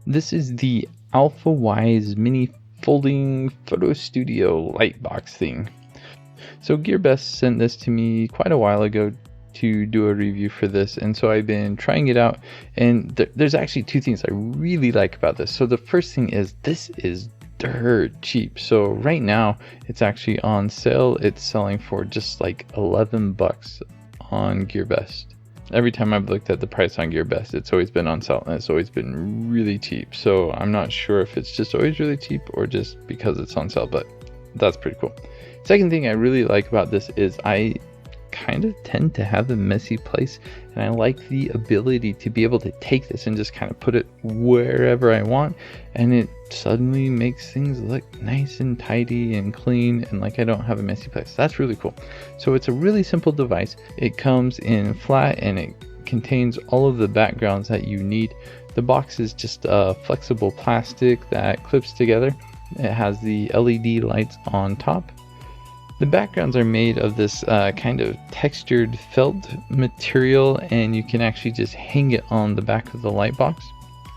This is the Alfawise mini folding Photostudio Lightbox thing. So GearBest sent this to me quite a while ago to do a review for this, and so I've been trying it out, and there's actually two things I really like about this. So the first thing is this is dirt cheap. So right now it's actually on sale. It's selling for just like 11 bucks on GearBest. Every time I've looked at the price on GearBest, it's always been on sale and it's always been really cheap. So I'm not sure if it's just always really cheap or just because it's on sale, but that's pretty cool. Second thing I really like about this is I kind of tend to have a messy place, and I like the ability to be able to take this and just kind of put it wherever I want, and it suddenly makes things look nice and tidy and clean, and like I don't have a messy place. That's really cool. So it's a really simple device. It comes in flat and it contains all of the backgrounds that you need. The box is just a flexible plastic that clips together. It has the LED lights on top. The backgrounds are made of this kind of textured felt material, and you can actually just hang it on the back of the light box.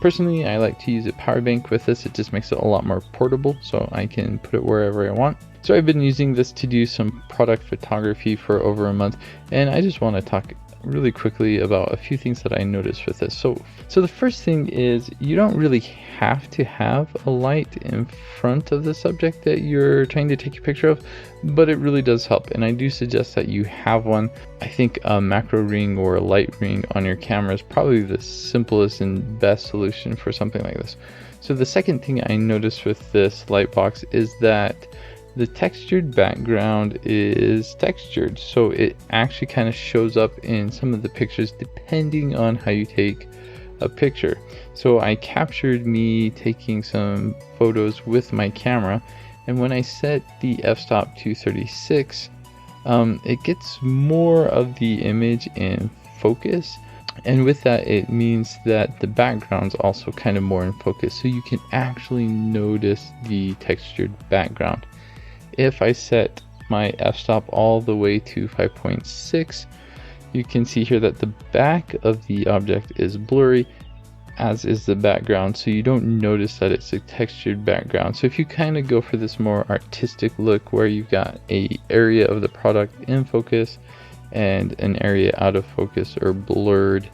Personally, I like to use a power bank with this. It just makes it a lot more portable, so I can put it wherever I want. So I've been using this to do some product photography for over a month, and I just want to talk really quickly about a few things that I noticed with this. So the first thing is you don't really have to have a light in front of the subject that you're trying to take a picture of, but it really does help, and I do suggest that you have one. I think a macro ring or a light ring on your camera is probably the simplest and best solution for something like this. So the second thing I noticed with this light box is that the textured background is textured, so it actually kind of shows up in some of the pictures depending on how you take a picture. So I captured me taking some photos with my camera, and when I set the f-stop to 36, it gets more of the image in focus, and with that it means that the background's also kind of more in focus, so you can actually notice the textured background. If I set my f-stop all the way to 5.6, you can see here that the back of the object is blurry, as is the background, so you don't notice that it's a textured background. So if you kind of go for this more artistic look where you've got an area of the product in focus and an area out of focus or blurred,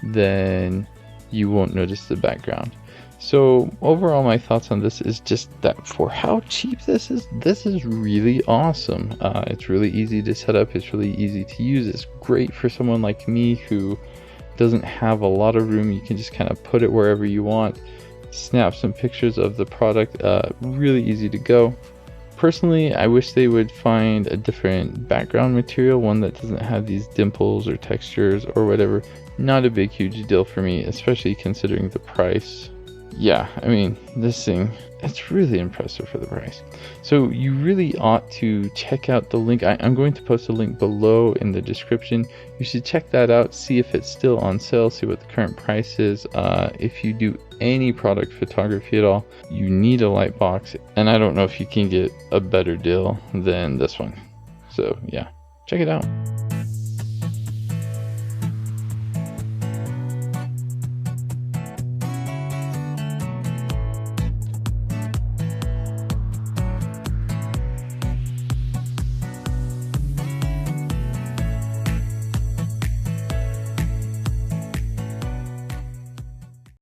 then you won't notice the background. So overall, my thoughts on this is just that for how cheap this is really awesome. It's really easy to set up. It's really easy to use. It's great for someone like me who doesn't have a lot of room. You can just kind of put it wherever you want, snap some pictures of the product. Really easy to go. Personally, I wish they would find a different background material, one that doesn't have these dimples or textures or whatever. Not a big huge deal for me, especially considering the price. Yeah, I mean, this thing, it's really impressive for the price. So you really ought to check out the link. I'm going to post a link below in the description. You should check that out, see if it's still on sale, see what the current price is. If you do any product photography at all, you need a light box, and I don't know if you can get a better deal than this one. So yeah, check it out.